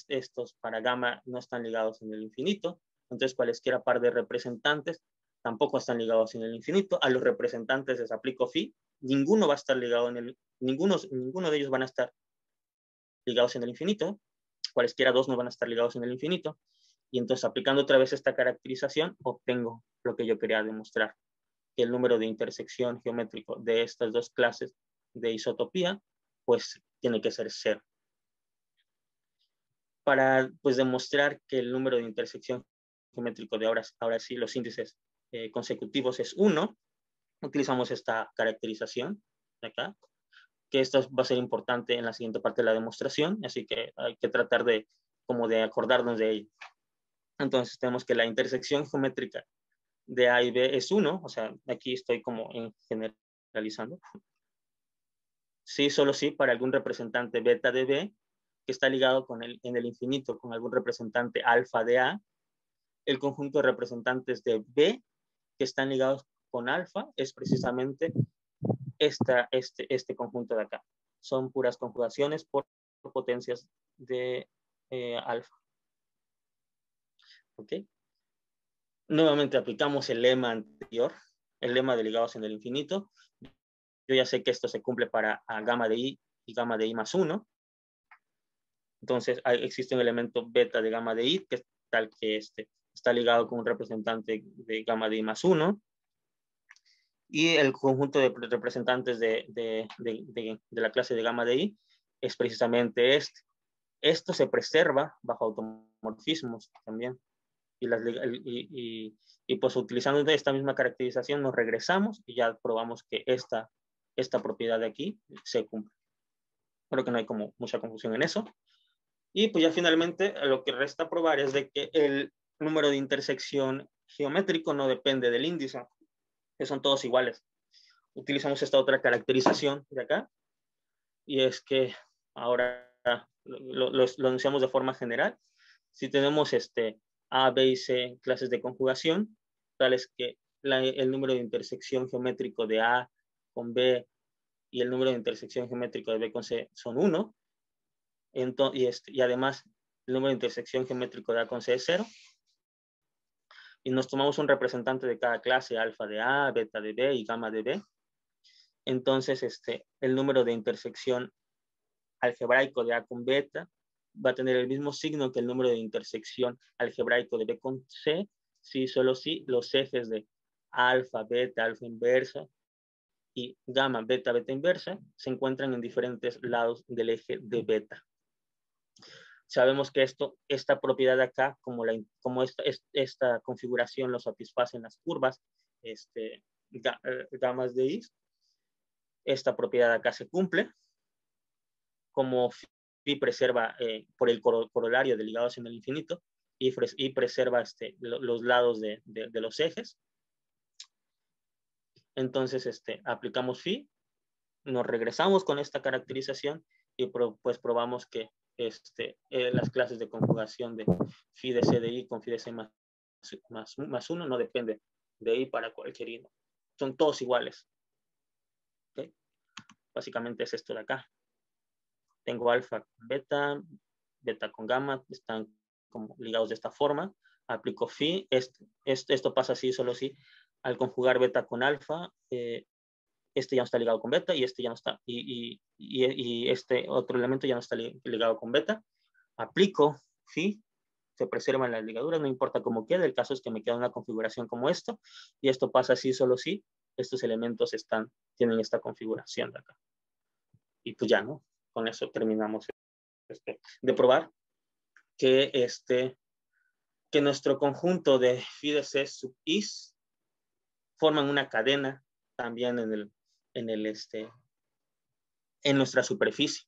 estos para gamma no están ligados en el infinito, entonces cualesquiera par de representantes tampoco están ligados en el infinito. A los representantes les aplico phi, ninguno va a estar ligado ninguno de ellos van a estar ligados en el infinito, cualesquiera dos no van a estar ligados en el infinito, y entonces aplicando otra vez esta caracterización obtengo lo que yo quería demostrar, que el número de intersección geométrico de estas dos clases de isotopía pues tiene que ser cero. Para pues demostrar que el número de intersección geométrico de ahora sí los índices consecutivos es 1, utilizamos esta caracterización de acá, que esto va a ser importante en la siguiente parte de la demostración, así que hay que tratar de acordarnos de ello. Entonces tenemos que la intersección geométrica de A y B es 1, o sea, aquí estoy como generalizando. Sí, solo sí, para algún representante beta de B, que está ligado en el infinito con algún representante alfa de A, el conjunto de representantes de B que están ligados con alfa es precisamente este conjunto de acá. Son puras conjugaciones por potencias de alfa. ¿Ok? Nuevamente aplicamos el lema anterior, el lema de ligados en el infinito. Yo ya sé que esto se cumple para gamma de I y gamma de I más 1. Entonces existe un elemento beta de gamma de I que es tal que está ligado con un representante de gamma de I más 1. Y el conjunto de representantes de la clase de gamma de I es precisamente este. Esto se preserva bajo automorfismos también. Y pues utilizando esta misma caracterización nos regresamos y ya probamos que esta propiedad de aquí se cumple. Creo que no hay como mucha confusión en eso. Y pues ya finalmente lo que resta probar es de que el número de intersección geométrico no depende del índice, que son todos iguales. Utilizamos esta otra caracterización de acá, y es que ahora lo anunciamos de forma general. Si tenemos A, B y C clases de conjugación, tales que el número de intersección geométrico de A con B y el número de intersección geométrico de B con C son 1, y además el número de intersección geométrico de A con C es 0, y nos tomamos un representante de cada clase, alfa de A, beta de B y gamma de B, entonces el número de intersección algebraico de A con beta va a tener el mismo signo que el número de intersección algebraico de B con C, si solo si los ejes de alfa, beta, alfa inversa y gamma, beta, beta inversa se encuentran en diferentes lados del eje de beta. Sabemos que esta propiedad de acá, como esta configuración lo satisfacen las curvas gamas de I, esta propiedad de acá se cumple. Como phi preserva por el corolario de ligados en el infinito y preserva los lados de los ejes. Entonces aplicamos phi, nos regresamos con esta caracterización y pues probamos que las clases de conjugación de phi de C de I con phi de C más 1 no depende de I para cualquier I. Son todos iguales. ¿Okay? Básicamente es esto de acá. Tengo alfa con beta, beta con gamma, están como ligados de esta forma. Aplico phi, esto pasa así, solo si al conjugar beta con alfa, ya no está ligado con beta y ya no está, y este otro elemento ya no está ligado con beta. Aplico phi, se preservan las ligaduras, no importa cómo quede, el caso es que me queda una configuración como esto, y esto pasa así, solo si estos elementos tienen esta configuración de acá. Y pues ya, ¿no? Con eso terminamos de probar que que nuestro conjunto de phi de C sub is forman una cadena también en nuestra superficie.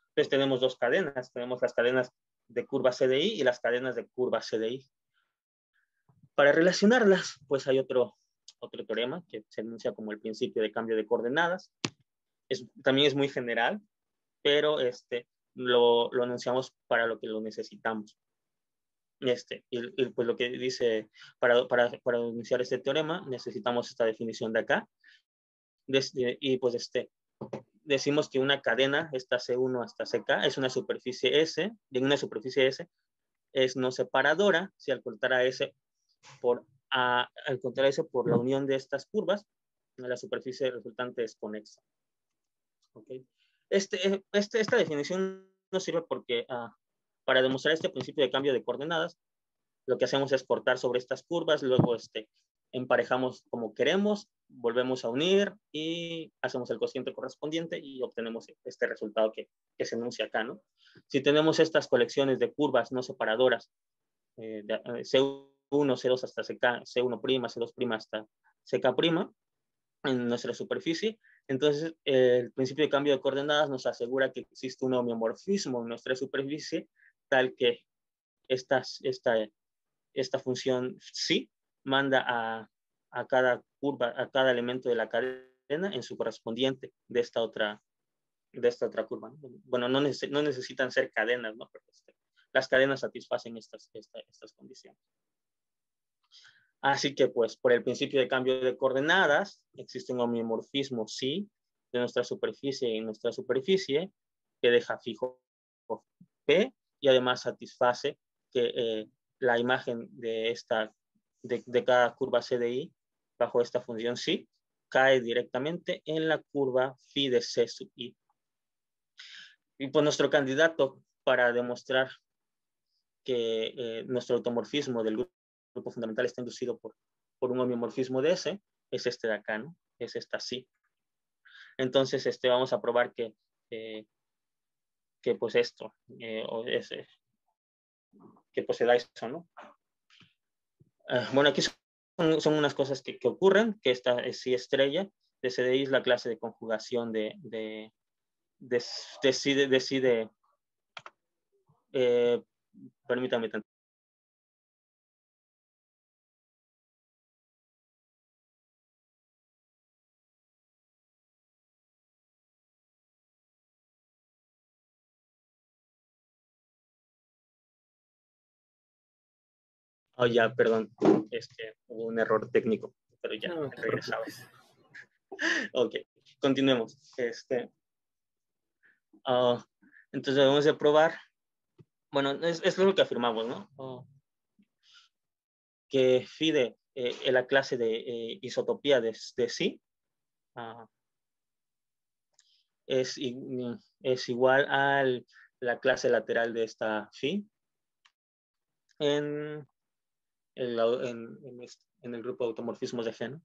Entonces tenemos dos cadenas, tenemos las cadenas de curva CDI y las cadenas de curva CDI. Para relacionarlas, pues hay otro teorema que se enuncia como el principio de cambio de coordenadas. También es muy general, pero lo anunciamos para lo que lo necesitamos. Y pues lo que dice, para enunciar este teorema, necesitamos esta definición de acá. Y pues decimos que una cadena, esta C1 hasta CK, es una superficie S, y en una superficie S es no separadora, si al contar a S por la unión de estas curvas, la superficie resultante es conexa. ¿Okay? Esta definición nos sirve porque para demostrar este principio de cambio de coordenadas, lo que hacemos es cortar sobre estas curvas, luego emparejamos como queremos, volvemos a unir y hacemos el cociente correspondiente y obtenemos este resultado que se enuncia acá, ¿no? Si tenemos estas colecciones de curvas no separadoras, C1, C2 hasta CK, C1', C2' hasta CK' en nuestra superficie, entonces el principio de cambio de coordenadas nos asegura que existe un homeomorfismo en nuestra superficie, tal que esta función psi manda a cada curva, a cada elemento de la cadena en su correspondiente de esta otra de esta otra curva, ¿no? Bueno, no necesitan ser cadenas, ¿no? Pero las cadenas satisfacen estas condiciones. Así que, pues, por el principio de cambio de coordenadas, existe un homeomorfismo, sí, de nuestra superficie y nuestra superficie, que deja fijo P, y además satisface que la imagen de cada curva CDI bajo esta función sí cae directamente en la curva phi de C sub I. Y pues nuestro candidato para demostrar que nuestro automorfismo del grupo fundamental está inducido por un homeomorfismo de S es este de acá, ¿no? Es esta sí. Entonces, vamos a probar que pues esto, que pues se da eso, ¿no? Bueno, aquí son unas cosas que ocurren, que esta es sí estrella, de CDI es la clase de conjugación de permítame tanto. Oh, ya, perdón, hubo un error técnico, pero ya No te regresaba. preocupes. Ok, continuemos. Entonces debemos de probar, bueno, es lo que afirmamos, ¿no? Que FIDE en la clase de isotopía de sí es igual a la clase lateral de esta phi en el grupo de automorfismos de G, ¿no?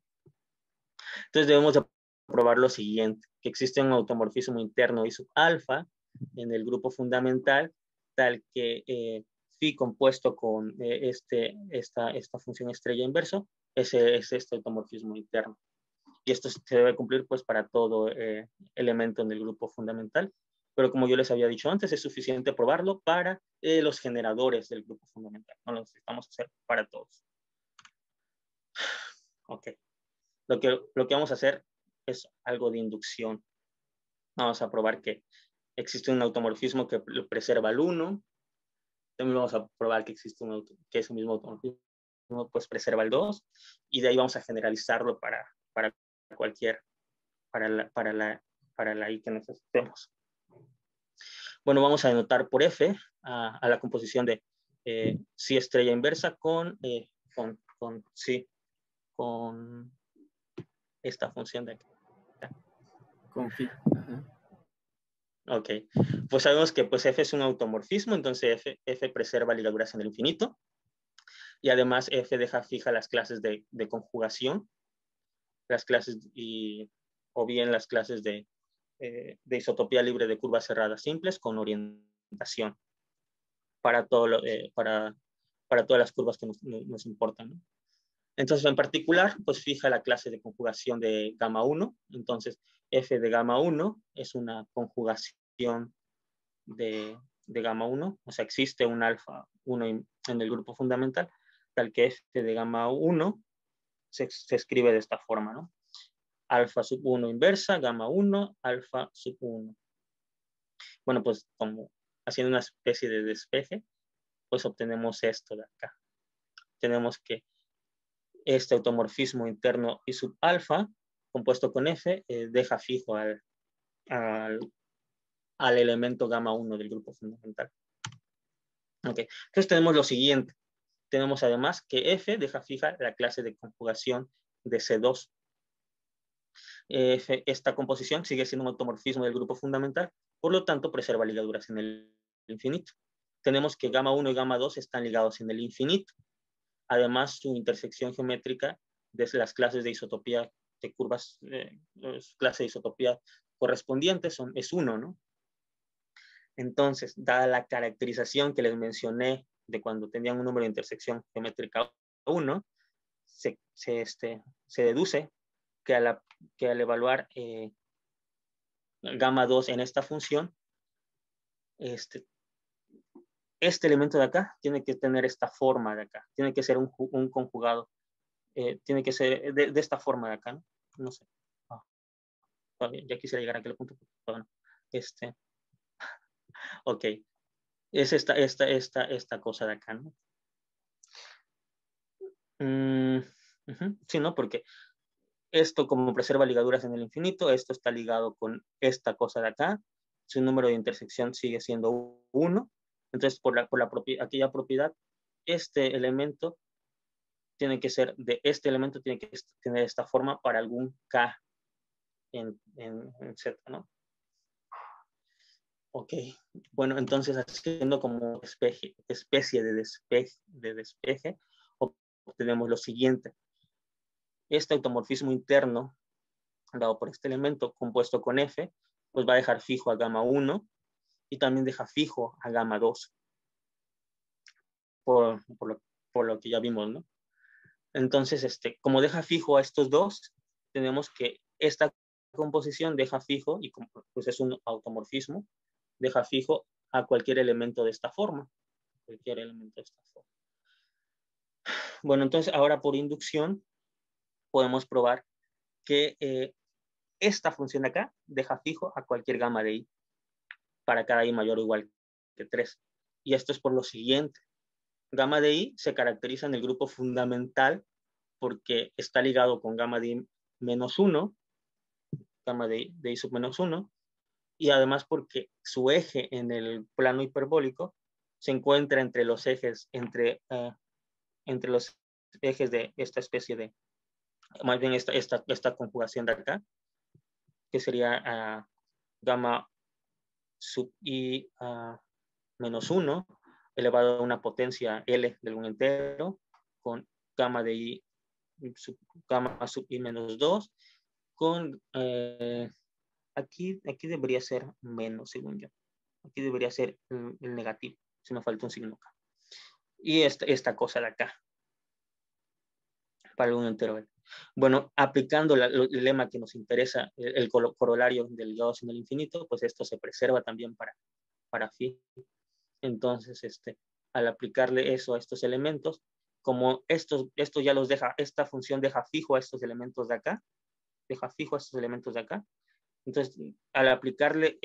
Entonces debemos de probar lo siguiente, que existe un automorfismo interno I sub alfa en el grupo fundamental, tal que phi compuesto con esta función estrella inverso es este automorfismo interno. Y esto se debe cumplir pues para todo elemento en el grupo fundamental. Pero como yo les había dicho antes, es suficiente probarlo para los generadores del grupo fundamental. No lo necesitamos hacer para todos. Ok. Lo que vamos a hacer es algo de inducción. Vamos a probar que existe un automorfismo que preserva el 1. También vamos a probar que existe que ese mismo automorfismo pues preserva el 2. Y de ahí vamos a generalizarlo para cualquier, para la I que necesitemos. Bueno, vamos a denotar por F a la composición de psi estrella inversa con esta función de aquí. Con phi. Ajá. Ok, pues sabemos que pues F es un automorfismo, entonces F preserva ligaduras en el infinito, y además F deja fija las clases de conjugación, las clases o bien las clases de isotopía libre de curvas cerradas simples con orientación para todas las curvas que nos importan, ¿no? Entonces, en particular, pues fija la clase de conjugación de gamma 1. Entonces, F de gamma 1 es una conjugación de gamma 1. O sea, existe un alfa 1 en el grupo fundamental, tal que F de gamma 1 se escribe de esta forma, ¿no? Alfa sub 1 inversa, gamma 1, alfa sub 1. Bueno, pues como haciendo una especie de despeje, pues obtenemos esto de acá. Tenemos que este automorfismo interno I sub alfa, compuesto con F, deja fijo al elemento gamma 1 del grupo fundamental. Ok, entonces tenemos lo siguiente. Tenemos además que F deja fija la clase de conjugación de C2. Esta composición sigue siendo un automorfismo del grupo fundamental, por lo tanto preserva ligaduras en el infinito. Tenemos que gamma 1 y gamma 2 están ligados en el infinito. Además, su intersección geométrica de las clases de isotopía de curvas, clase de isotopía correspondientes es 1, ¿no? Entonces, dada la caracterización que les mencioné de cuando tenían un número de intersección geométrica 1, se deduce que al evaluar gamma 2 en esta función, este elemento de acá tiene que tener esta forma de acá, tiene que ser un conjugado, tiene que ser de esta forma de acá, ¿no? No sé. Ya quisiera llegar a aquel punto, pero bueno. Ok, es esta cosa de acá, ¿no? Sí, ¿no? Porque esto como preserva ligaduras en el infinito, esto está ligado con esta cosa de acá, su número de intersección sigue siendo 1, entonces por aquella propiedad, este elemento tiene que ser, de este elemento tiene que tener esta forma para algún K en Z, ¿no? Ok, bueno, entonces haciendo como especie de despeje, obtenemos lo siguiente. Este automorfismo interno dado por este elemento compuesto con F, pues va a dejar fijo a gamma 1 y también deja fijo a gamma 2, por lo que ya vimos, ¿no? Entonces, como deja fijo a estos dos, tenemos que esta composición deja fijo, y pues es un automorfismo, deja fijo a cualquier elemento de esta forma. Cualquier elemento de esta forma. Bueno, entonces ahora por inducción podemos probar que esta función de acá deja fijo a cualquier gamma de i para cada i mayor o igual que 3. Y esto es por lo siguiente. Gamma de i se caracteriza en el grupo fundamental porque está ligado con gamma de i menos 1, gamma de i sub menos 1, y además porque su eje en el plano hiperbólico se encuentra entre los ejes, entre los ejes de esta especie de, más bien esta conjugación de acá, que sería gamma sub i menos 1 elevado a una potencia L de un entero, con gamma de i gamma sub i menos 2, con aquí debería ser menos, según yo. Aquí debería ser el negativo, si me falta un signo acá. Y esta cosa de acá, para un entero L. Bueno, aplicando el lema que nos interesa, el corolario del ligado en el infinito, pues esto se preserva también para phi. Entonces, al aplicarle eso a estos elementos, como esto ya los deja, esta función deja fijo a estos elementos de acá, entonces al aplicarle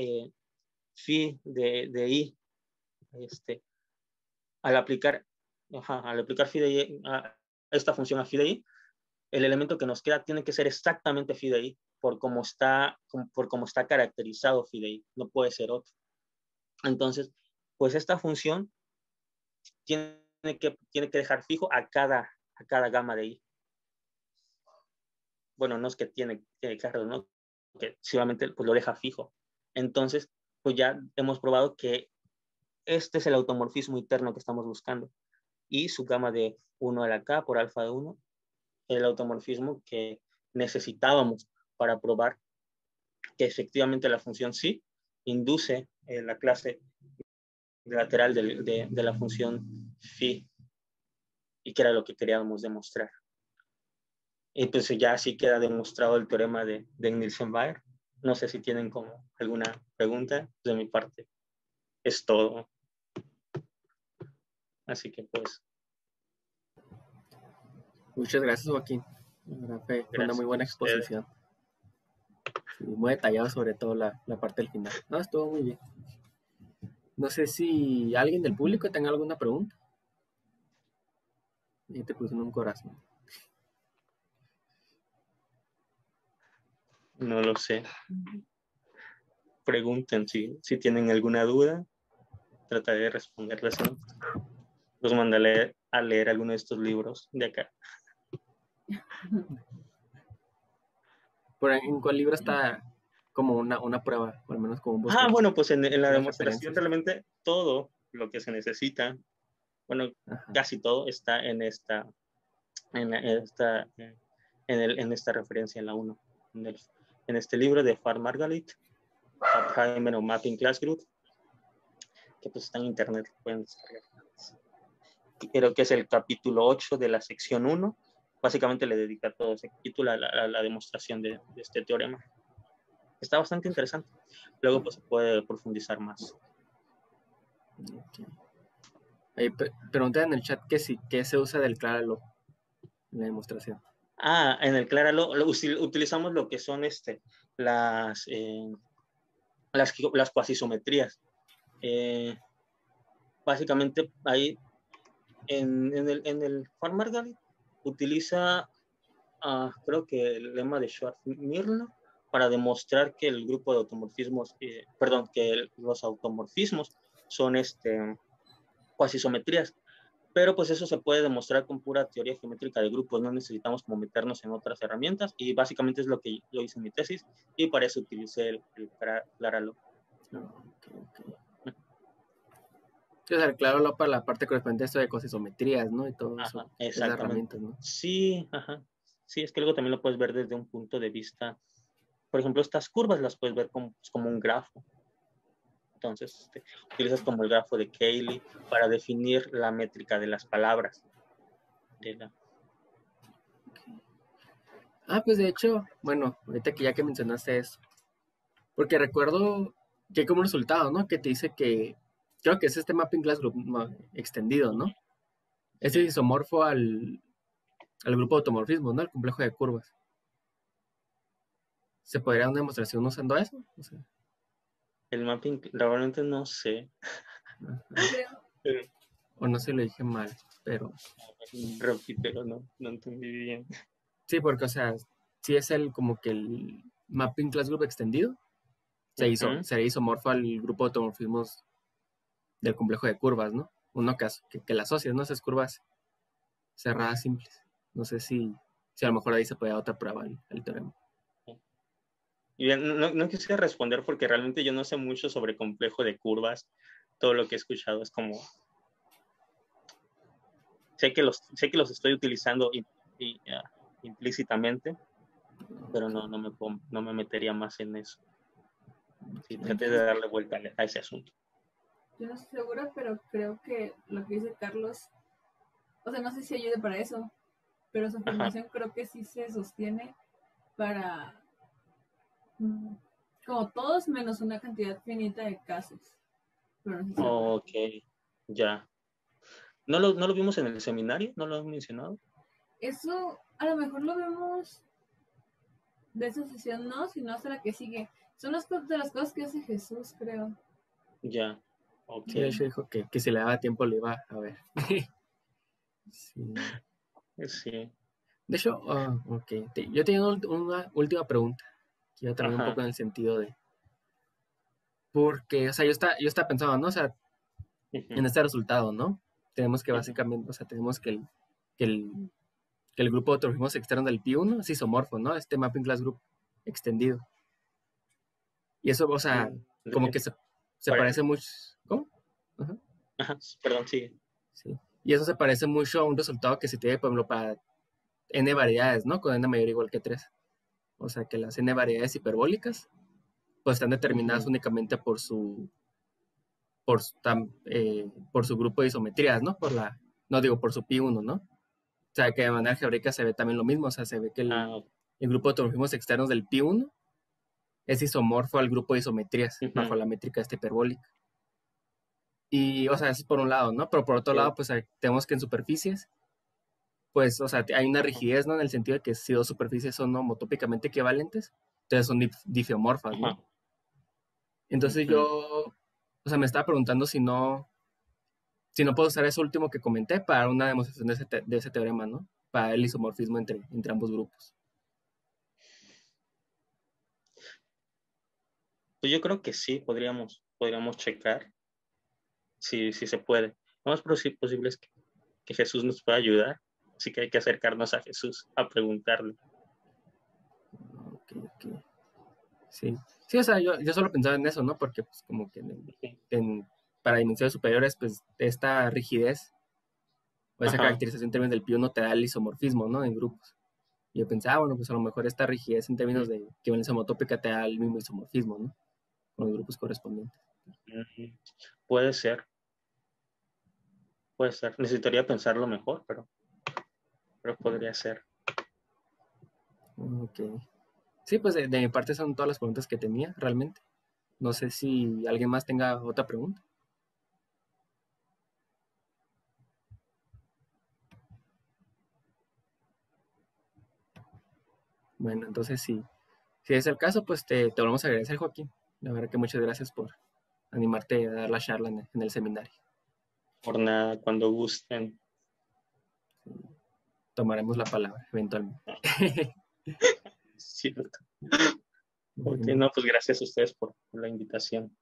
phi de i, al aplicar phi de i a esta función a phi de i, el elemento que nos queda tiene que ser exactamente phi de i, por cómo está caracterizado phi de i, no puede ser otro. Entonces, pues esta función tiene que dejar fijo a cada gamma de i. Bueno, no es que tiene que dejarlo, ¿no? Que solamente pues, lo deja fijo. Entonces, pues ya hemos probado que este es el automorfismo interno que estamos buscando. Y su gamma de 1 a la k por alfa de 1, el automorfismo que necesitábamos para probar que efectivamente la función sí induce la clase lateral de la función phi, y que era lo que queríamos demostrar. Entonces ya así queda demostrado el teorema de Nielsen-Baer. No sé si tienen como alguna pregunta de mi parte. Es todo. Así que pues. Muchas gracias, Joaquín. Fue una muy buena exposición. Sí, muy detallado, sobre todo la parte del final. No, estuvo muy bien. No sé si alguien del público tenga alguna pregunta. Y te puse un corazón. No lo sé. Pregunten si tienen alguna duda. Trataré de responderles. ¿No? Los mandaré a leer alguno de estos libros de acá. ¿En cuál libro está como una prueba? O al menos como un bosquejo. Bueno, pues en la demostración realmente todo lo que se necesita, bueno, casi todo está en esta referencia en la 1, en este libro de Far Margalit, A Primer Mapping Class Group, que pues está en internet, pueden descargar. Creo que es el capítulo 8 de la sección 1, básicamente le dedica todo ese capítulo a la demostración de este teorema. Está bastante interesante. Luego pues se puede profundizar más. Okay. Pregunta en el chat ¿qué se usa del Claralo en la demostración? En el Claralo utilizamos lo que son las las cuasisometrías. Básicamente ahí en el Juan Margalit utiliza, creo que el lema de Schwarzschild para demostrar que el grupo de automorfismos, que los automorfismos son cuasisometrías. Pero pues eso se puede demostrar con pura teoría geométrica de grupos, no necesitamos como meternos en otras herramientas, y básicamente es lo que yo hice en mi tesis, y para eso utilicé el Claralog. O sea, claro, para la parte correspondiente a esto de cosisometrías, ¿no? Y todo eso, esas Exactamente. herramientas, ¿no? Sí, sí, es que luego también lo puedes ver desde un punto de vista, por ejemplo, estas curvas las puedes ver como un grafo. Entonces, utilizas como el grafo de Cayley para definir la métrica de las palabras. Pues de hecho, bueno, ahorita que ya que mencionaste eso, porque recuerdo que hay como un resultado, ¿no? Que te dice que, creo que es este mapping class group extendido, ¿no? Es isomorfo al grupo de automorfismos, ¿no? Al complejo de curvas. ¿Se podría dar una demostración usando eso? O sea, el mapping, realmente no sé. O no se lo dije mal, pero... Repítelo, no entendí bien. Sí, porque, o sea, si es como que el mapping class group extendido, sería isomorfo al grupo de automorfismos del complejo de curvas, ¿no? Uno que las asocias, ¿no? Esas curvas cerradas simples. No sé si a lo mejor ahí se puede dar otra prueba al teorema. Y bien, no quisiera responder porque realmente yo no sé mucho sobre complejo de curvas. Todo lo que he escuchado es como... Sé que los estoy utilizando implícitamente, pero no me metería más en eso. Sí, traté de darle vuelta a ese asunto. Yo no estoy segura, pero creo que lo que dice Carlos, o sea, no sé si ayude para eso, pero su afirmación creo que sí se sostiene para como todos menos una cantidad finita de casos. Pero no sé si Ok, ya. ¿No lo vimos en el seminario? ¿No lo han mencionado? Eso a lo mejor lo vemos de esa sesión, no, sino hasta la que sigue. Son de las cosas que hace Jesús, creo. Ya, ok. Sí, él dijo que si le daba tiempo lo iba a ver. Sí. Sí. De hecho, ok. Yo tenía una última pregunta, que iba también un poco en el sentido de... Porque, o sea, yo estaba pensando, ¿no? O sea, en este resultado, ¿no? Tenemos que básicamente, o sea, tenemos que el grupo de automorfismos externos del Pi1 es isomorfo, ¿no? Este mapping class group extendido. Y eso, o sea, como que se parece mucho... ¿Cómo? Perdón, sigue. Sí. Y eso se parece mucho a un resultado que se tiene, por ejemplo, para n variedades, ¿no? Con n mayor o igual que 3. O sea, que las n variedades hiperbólicas pues están determinadas únicamente por su grupo de isometrías, ¿no? Por su pi1, ¿no? O sea, que de manera geométrica se ve también lo mismo, o sea, se ve que el grupo de automorfismos externos del pi1 es isomorfo al grupo de isometrías bajo la métrica hiperbólica. Y, o sea, eso es por un lado, ¿no? Pero por otro lado, pues tenemos que en superficies, pues, o sea, hay una rigidez, ¿no? En el sentido de que si dos superficies son homotópicamente equivalentes, entonces son difeomorfas, ¿no? Entonces yo, o sea, me estaba preguntando si no puedo usar eso último que comenté para una demostración de ese teorema, ¿no? Para el isomorfismo entre ambos grupos. Pues yo creo que sí, podríamos checar si se puede. Lo más posible es que Jesús nos pueda ayudar, así que hay que acercarnos a Jesús a preguntarle. Ok. Sí, o sea, yo solo pensaba en eso, ¿no? Porque pues como que para dimensiones superiores, pues esta rigidez o esa caracterización en términos del pi no te da el isomorfismo, ¿no? En grupos. Y yo pensaba, bueno, pues a lo mejor esta rigidez en términos de equivalencia homotópica te da el mismo isomorfismo, ¿no? Con los grupos correspondientes. Puede ser. Necesitaría pensarlo mejor, pero podría ser. Ok. Sí, pues de mi parte son todas las preguntas que tenía, realmente. No sé si alguien más tenga otra pregunta. Bueno, entonces si es el caso, pues te volvemos a agradecer, Joaquín. La verdad que muchas gracias por animarte a dar la charla en el seminario. Por nada, cuando gusten. Tomaremos la palabra eventualmente. Cierto. Ok, no, pues gracias a ustedes por la invitación.